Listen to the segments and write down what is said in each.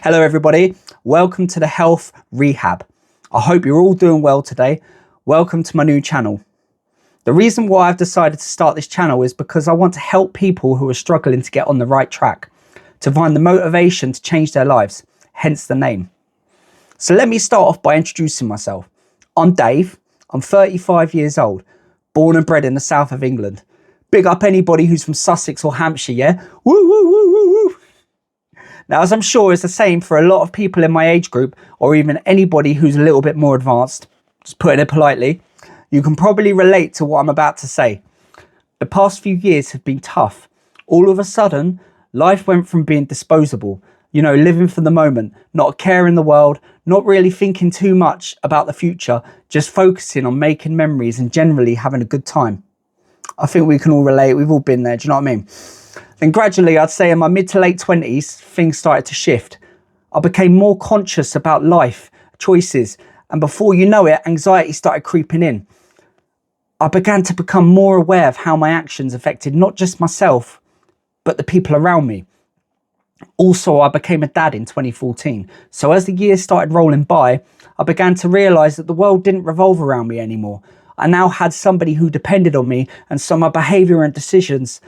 Hello everybody, welcome to the Health Rehab. I hope you're all doing well today. Welcome to my new channel. The reason why I've decided to start this channel is because I want to help people who are struggling to get on the right track, to find the motivation to change their lives, hence the name. So let me start off by introducing myself. I'm Dave, I'm 35 years old, born and bred in the south of England. Big up anybody who's from Sussex or Hampshire, yeah? Woo, woo, woo, woo, woo. Now, as I'm sure is the same for a lot of people in my age group, or even anybody who's a little bit more advanced, just putting it politely, you can probably relate to what I'm about to say. The past few years have been tough. All of a sudden, life went from being disposable, living for the moment, not a care in the world, not really thinking too much about the future, just focusing on making memories and generally having a good time. I think we can all relate. We've all been there. Do you know what I mean? Then gradually, I'd say in my mid to late 20s, things started to shift. I became more conscious about life, choices, and before you know it, anxiety started creeping in. I began to become more aware of how my actions affected not just myself, but the people around me. Also, I became a dad in 2014. So as the years started rolling by, I began to realise that the world didn't revolve around me anymore. I now had somebody who depended on me, and so my behaviour and decisions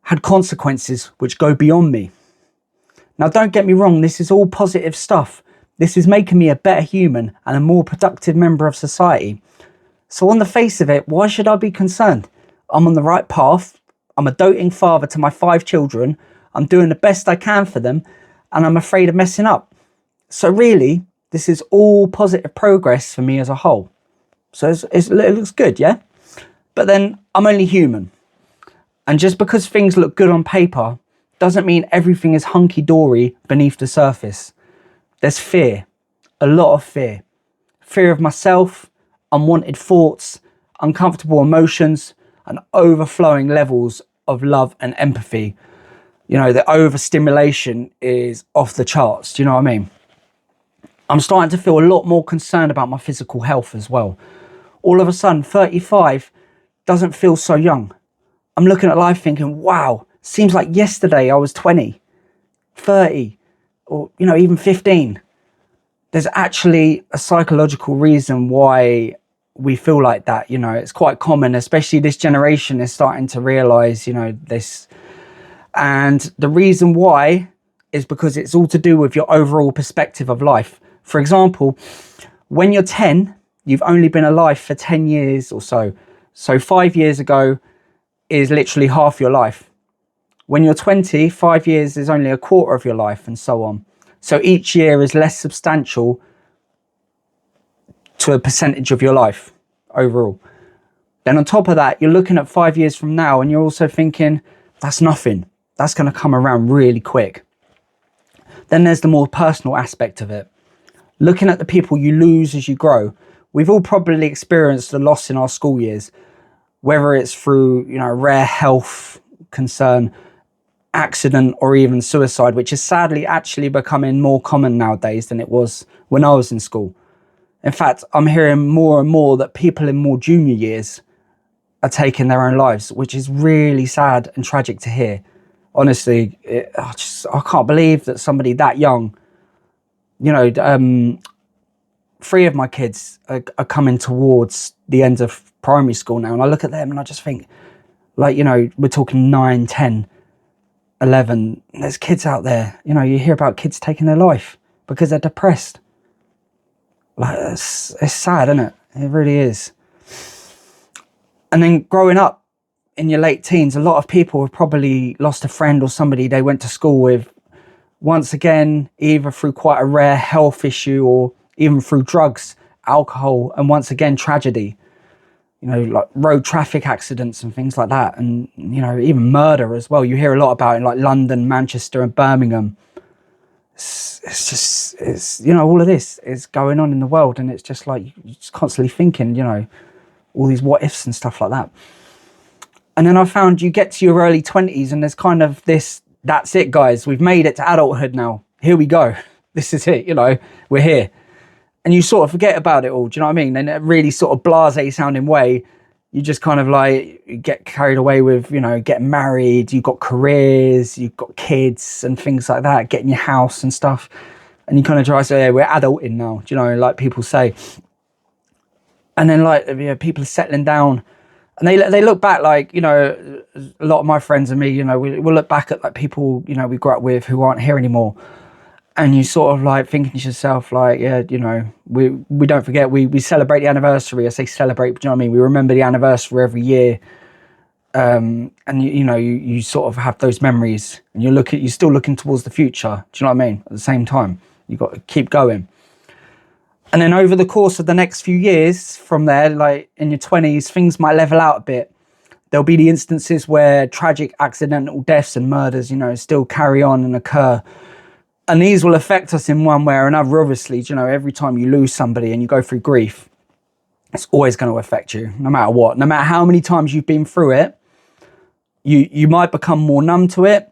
had consequences which go beyond me. Now, don't get me wrong, this is all positive stuff. This is making me a better human and a more productive member of society. So on the face of it, why should I be concerned? I'm on the right path. I'm a doting father to my 5 children. I'm doing the best I can for them, and I'm afraid of messing up. So really, this is all positive progress for me as a whole. So it looks good, yeah? But then I'm only human. And just because things look good on paper doesn't mean everything is hunky-dory beneath the surface. There's fear, a lot of fear. Fear of myself, unwanted thoughts, uncomfortable emotions, and overflowing levels of love and empathy. The overstimulation is off the charts. Do you know what I mean? I'm starting to feel a lot more concerned about my physical health as well. All of a sudden, 35 doesn't feel so young. I'm looking at life thinking, wow, seems like yesterday I was 20, 30, or, even 15. There's actually a psychological reason why we feel like that. It's quite common, especially this generation is starting to realise, this. And the reason why is because it's all to do with your overall perspective of life. For example, when you're 10, you've only been alive for 10 years or so. So 5 years ago is literally half your life. When you're 20, 5 years is only a quarter of your life, and so on. So each year is less substantial to a percentage of your life overall. Then on top of that, you're looking at 5 years from now and you're also thinking, that's nothing. That's going to come around really quick. Then there's the more personal aspect of it. Looking at the people you lose as you grow. We've all probably experienced the loss in our school years, whether it's through, rare health concern, accident, or even suicide, which is sadly actually becoming more common nowadays than it was when I was in school. In fact, I'm hearing more and more that people in more junior years are taking their own lives, which is really sad and tragic to hear. Honestly, I can't believe that somebody that young, 3 of my kids are coming towards the end of primary school now, and I look at them and I just think, we're talking 9, 10, 11. There's kids out there, you hear about kids taking their life because they're depressed. It's sad, isn't it? It really is. And then growing up in your late teens, a lot of people have probably lost a friend or somebody they went to school with, once again, either through quite a rare health issue or even through drugs, alcohol, and once again, tragedy. Like road traffic accidents and things like that. And, even murder as well. You hear a lot about it in like London, Manchester and Birmingham. It's all of this is going on in the world. And it's just like, you're just constantly thinking, all these what ifs and stuff like that. And then I found you get to your early 20s and there's kind of this, that's it, guys. We've made it to adulthood now. Here we go. This is it, we're here. And you sort of forget about it all, do you know what I mean? In a really sort of blasé sounding way, you just kind of like get carried away with, getting married, you've got careers, you've got kids and things like that, getting your house and stuff. And you kind of try to say, yeah, we're adulting now, do you know, like people say. And then like, you know, people are settling down, and they look back, like, you know, a lot of my friends and me, you know, we'll look back at like people, you know, we grew up with who aren't here anymore. And you sort of like thinking to yourself, like, yeah, you know, we don't forget, we celebrate the anniversary. I say celebrate, but you know what I mean? We remember the anniversary every year. And you know, you sort of have those memories, and you're still looking towards the future. Do you know what I mean? At the same time, you got to keep going. And then over the course of the next few years from there, like in your 20s, things might level out a bit. There'll be the instances where tragic accidental deaths and murders, you know, still carry on and occur. And these will affect us in one way or another, obviously. You know, every time you lose somebody and you go through grief, it's always going to affect you, no matter what. No matter how many times you've been through it, you might become more numb to it,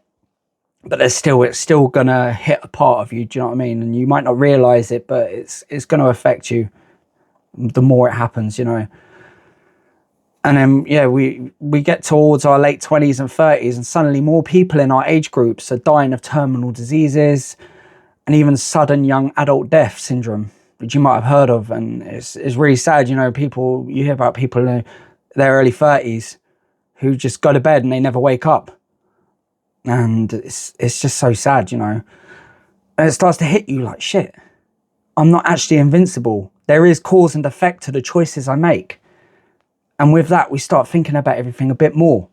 but it's still going to hit a part of you, do you know what I mean? And you might not realise it, but it's going to affect you the more it happens, you know. And then, yeah, we get towards our late 20s and 30s, and suddenly more people in our age groups are dying of terminal diseases and even sudden young adult death syndrome, which you might have heard of. And it's really sad, you know, you hear about people in their early 30s who just go to bed and they never wake up. And it's just so sad, you know. And it starts to hit you like, shit, I'm not actually invincible. There is cause and effect to the choices I make. And with that, we start thinking about everything a bit more.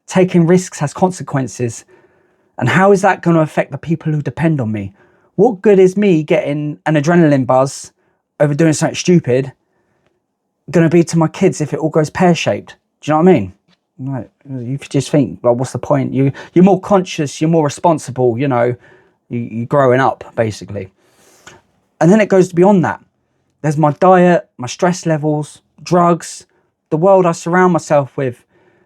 Taking risks has consequences. And how is that going to affect the people who depend on me? What good is me getting an adrenaline buzz over doing something stupid going to be to my kids if it all goes pear-shaped? Do you know what I mean? Like, you just think, like, what's the point? You're more conscious, you're more responsible, you know, you're growing up, basically. And then it goes beyond that. There's my diet, my stress levels, drugs, the world I surround myself with.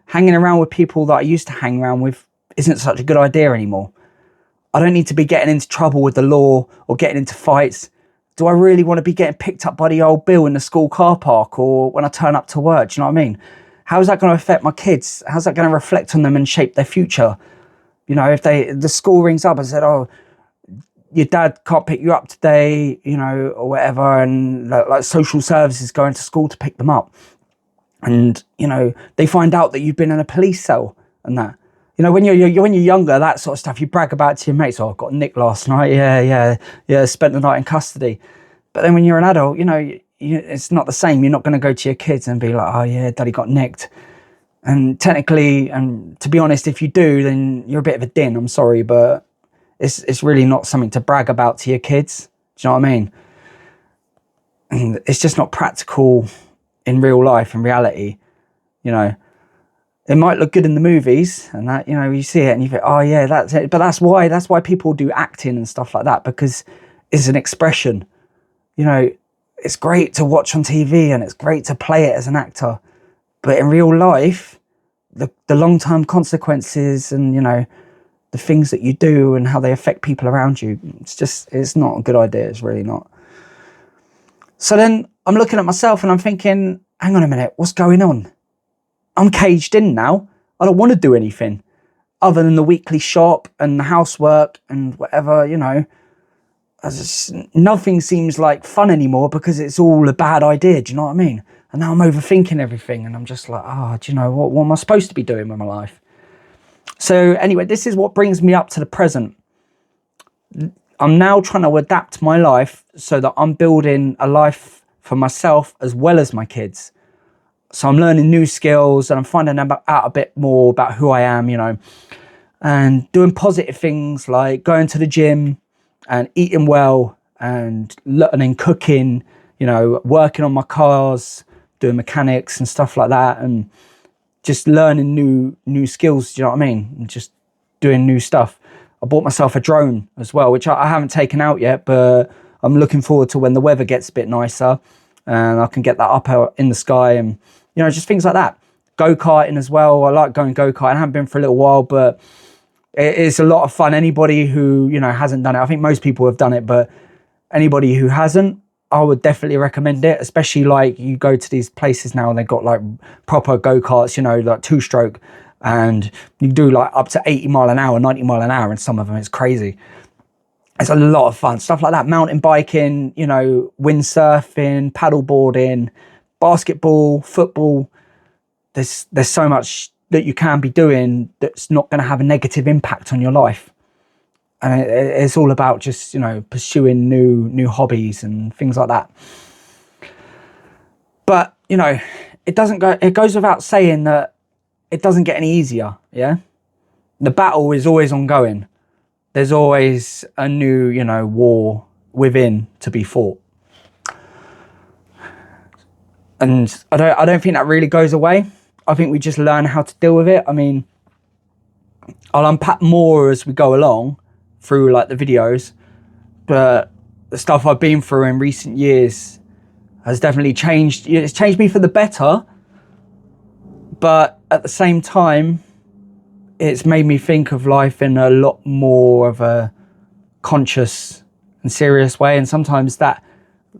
Hanging around with people that I used to hang around with isn't such a good idea anymore. I don't need to be getting into trouble with the law or getting into fights. Do I really want to be getting picked up by the old Bill in the school car park or when I turn up to work? Do you know what I mean? How is that going to affect my kids? How's that going to reflect on them and shape their future? You know, if the school rings up and said, oh, your dad can't pick you up today, you know, or whatever, and like social services going to school to pick them up. And, you know, they find out that you've been in a police cell and that. You know, when you're younger, that sort of stuff, you brag about it to your mates. Oh, I got nicked last night. Yeah, spent the night in custody. But then when you're an adult, you know, it's not the same. You're not going to go to your kids and be like, oh, yeah, daddy got nicked. And technically, and to be honest, if you do, then you're a bit of a din. I'm sorry, but it's really not something to brag about to your kids. Do you know what I mean? And it's just not practical in real life, in reality, you know. It might look good in the movies and that, you know, you see it and you think, oh yeah, that's it. But that's why people do acting and stuff like that, because it's an expression. You know, it's great to watch on TV and it's great to play it as an actor. But in real life, the long-term consequences and, you know, the things that you do and how they affect people around you, it's not a good idea. It's really not. So then I'm looking at myself and I'm thinking, hang on a minute, what's going on? I'm caged in now. I don't want to do anything other than the weekly shop and the housework and whatever, you know. Nothing seems like fun anymore because it's all a bad idea, do you know what I mean? And now I'm overthinking everything and I'm just like, do you know, what am I supposed to be doing with my life? So anyway, this is what brings me up to the present. I'm now trying to adapt my life so that I'm building a life for myself as well as my kids. So I'm learning new skills and I'm finding out a bit more about who I am, you know, and doing positive things like going to the gym and eating well and learning cooking, you know, working on my cars, doing mechanics and stuff like that, and just learning new skills, do you know what I mean? And just doing new stuff. I bought myself a drone as well, which I haven't taken out yet, but I'm looking forward to when the weather gets a bit nicer and I can get that up out in the sky and, you know, just things like that. Go-karting as well. I like going go-karting. I haven't been for a little while, but it's a lot of fun. Anybody who, you know, hasn't done it, I think most people have done it, but anybody who hasn't, I would definitely recommend it, especially like you go to these places now and they've got like proper go-karts, you know, like two-stroke, and you do like up to 80 mile an hour, 90 mile an hour, and some of them it's crazy. It's a lot of fun stuff like that. Mountain biking, you know, windsurfing, paddleboarding, basketball, football. There's so much that you can be doing that's not going to have a negative impact on your life. And it's all about just, you know, pursuing new hobbies and things like that. But, you know, it goes without saying that it doesn't get any easier. Yeah. The battle is always ongoing. There's always a new, you know, war within to be fought. And I don't think that really goes away. I think we just learn how to deal with it. I mean, I'll unpack more as we go along through like the videos, but the stuff I've been through in recent years has definitely changed. It's changed me for the better, but at the same time, it's made me think of life in a lot more of a conscious and serious way. And sometimes that,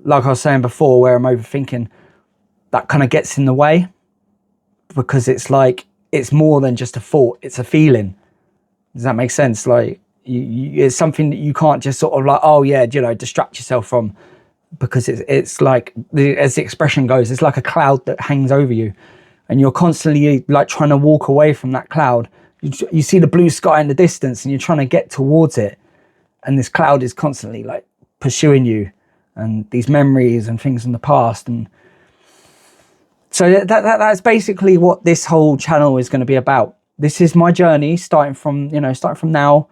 like I was saying before, where I'm overthinking, that kind of gets in the way, because it's like, it's more than just a thought, it's a feeling. Does that make sense? Like, it's something that you can't just sort of like, oh yeah, you know, distract yourself from, because it's like, as the expression goes, it's like a cloud that hangs over you, and you're constantly like trying to walk away from that cloud. You see the blue sky in the distance and you're trying to get towards it, and this cloud is constantly like pursuing you, and these memories and things in the past. And so that's basically what this whole channel is going to be about. This is my journey, starting from now,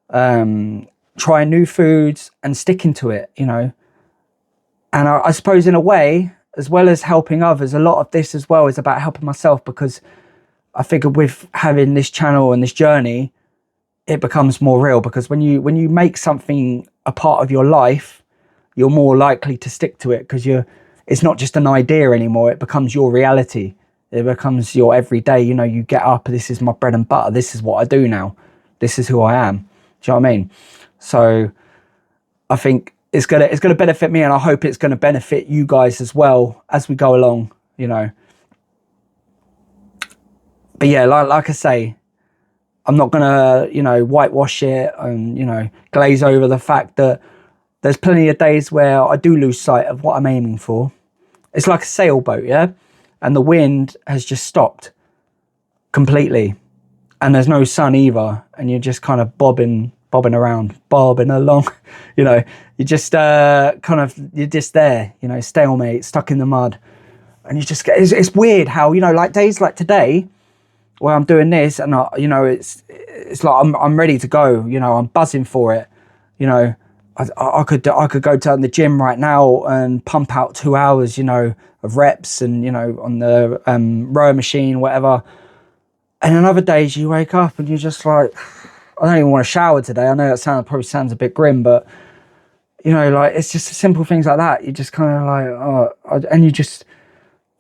trying new foods and sticking to it, you know. And I suppose in a way, as well as helping others, a lot of this as well is about helping myself, because I figured with having this channel and this journey, it becomes more real, because when you make something a part of your life, you're more likely to stick to it, because it's not just an idea anymore, it becomes your reality. It becomes your everyday, you know, you get up, this is my bread and butter, this is what I do now, this is who I am. Do you know what I mean? So I think it's gonna benefit me, and I hope it's gonna benefit you guys as well as we go along, you know. But yeah, like I say, I'm not gonna, you know, whitewash it and, you know, glaze over the fact that there's plenty of days where I do lose sight of what I'm aiming for. It's like a sailboat, yeah? And the wind has just stopped completely. And there's no sun either. And you're just kind of bobbing along, you know. You're just you're just there, you know, stalemate, stuck in the mud. And you just it's weird how, you know, like days like today, where I'm doing this, and you know, it's like I'm ready to go, you know, I'm buzzing for it, you know. I could go down the gym right now and pump out 2 hours, you know, of reps, and, you know, on the rower machine, whatever. And then other days you wake up and you're just like, I don't even want to shower today. I know that probably sounds a bit grim, but, you know, like, it's just simple things like that. You just kind of like, and you just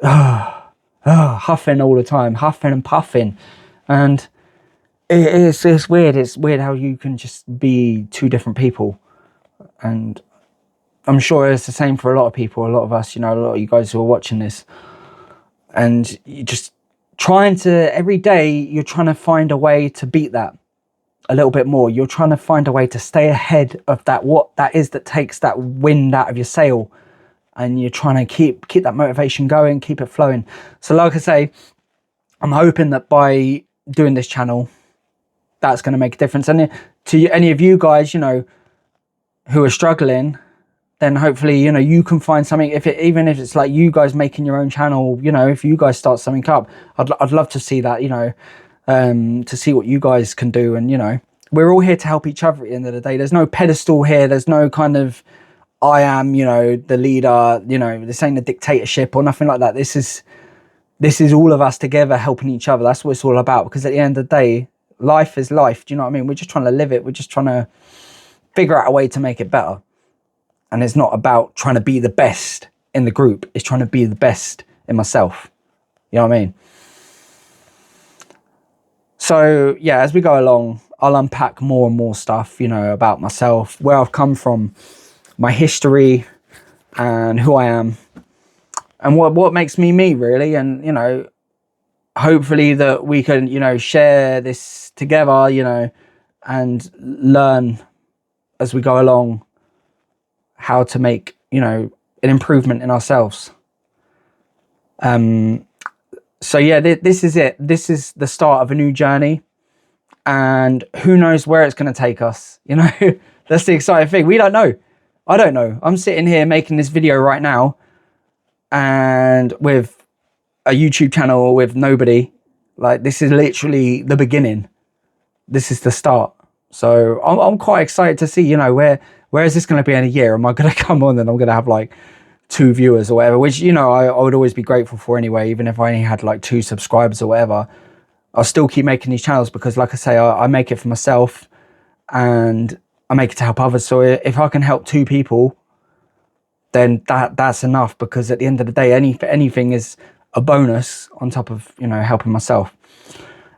huffing all the time, huffing and puffing. And it's weird. It's weird how you can just be two different people. And I'm sure it's the same for a lot of people, a lot of us, you know, a lot of you guys who are watching this. And you just every day, you're trying to find a way to beat that a little bit more. You're trying to find a way to stay ahead of that, what that is that takes that wind out of your sail. And you're trying to keep that motivation going, keep it flowing. So like I say, I'm hoping that by doing this channel, that's going to make a difference. And to any of you guys, you know, who are struggling, then hopefully, you know, you can find something. Even if it's like you guys making your own channel, you know, if you guys start something up, I'd love to see that, you know, to see what you guys can do. And, you know, we're all here to help each other at the end of the day. There's no pedestal here. There's no kind of, I am, you know, the leader, you know, this ain't a dictatorship or nothing like that. This is all of us together helping each other. That's what it's all about. Because at the end of the day, life is life. Do you know what I mean? We're just trying to live it. We're just trying to figure out a way to make it better. And it's not about trying to be the best in the group. It's trying to be the best in myself. You know what I mean? So yeah, as we go along, I'll unpack more and more stuff, you know, about myself, where I've come from, my history, and who I am, and what makes me me, really. And, you know, hopefully that we can, you know, share this together, you know, and learn as we go along how to make, you know, an improvement in ourselves. So yeah, this is it. This is the start of a new journey, and who knows where it's going to take us, you know. That's the exciting thing. We don't know. I don't know. I'm sitting here making this video right now, and with a YouTube channel with nobody. Like, this is literally the beginning. This is the start. So I'm quite excited to see, you know, where is this going to be in a year? Am I going to come on and I'm going to have like 2 viewers or whatever, which, you know, I would always be grateful for anyway. Even if I only had like 2 subscribers or whatever, I'll still keep making these channels, because like I say, I make it for myself and I make it to help others. So if I can help 2 people, then that's enough, because at the end of the day, anything is a bonus on top of, you know, helping myself.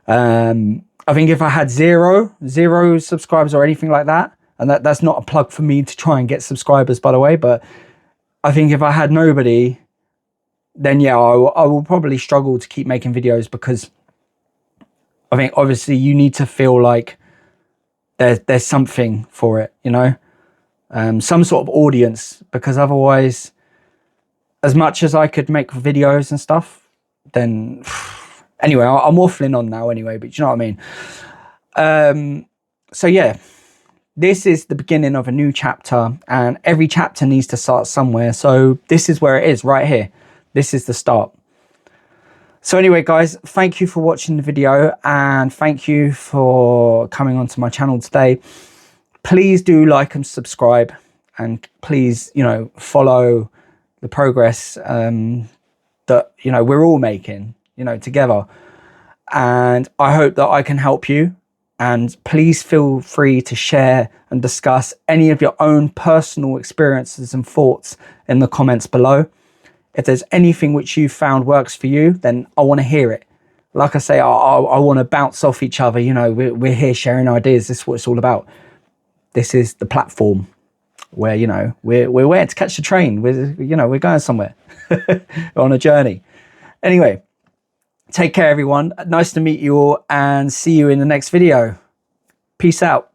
I think if I had zero subscribers or anything like that, and that's not a plug for me to try and get subscribers, by the way, but I think if I had nobody, then yeah, I will probably struggle to keep making videos, because I think obviously you need to feel like there's something for it, you know, some sort of audience, because otherwise, as much as I could make videos and stuff, then anyway, I'm waffling on now anyway, but you know what I mean? So yeah, this is the beginning of a new chapter, and every chapter needs to start somewhere. So this is where it is, right here. This is the start. So anyway, guys, thank you for watching the video, and thank you for coming onto my channel today. Please do like and subscribe, and please, you know, follow the progress that, you know, we're all making, you know, together. And I hope that I can help you. And please feel free to share and discuss any of your own personal experiences and thoughts in the comments below. If there's anything which you found works for you, then I want to hear it. Like I say, I want to bounce off each other. You know, we're here sharing ideas. This is what it's all about. This is the platform where, you know, we're where to catch the train. We're going somewhere. We're on a journey. Anyway, take care, everyone. Nice to meet you all, and see you in the next video. Peace out.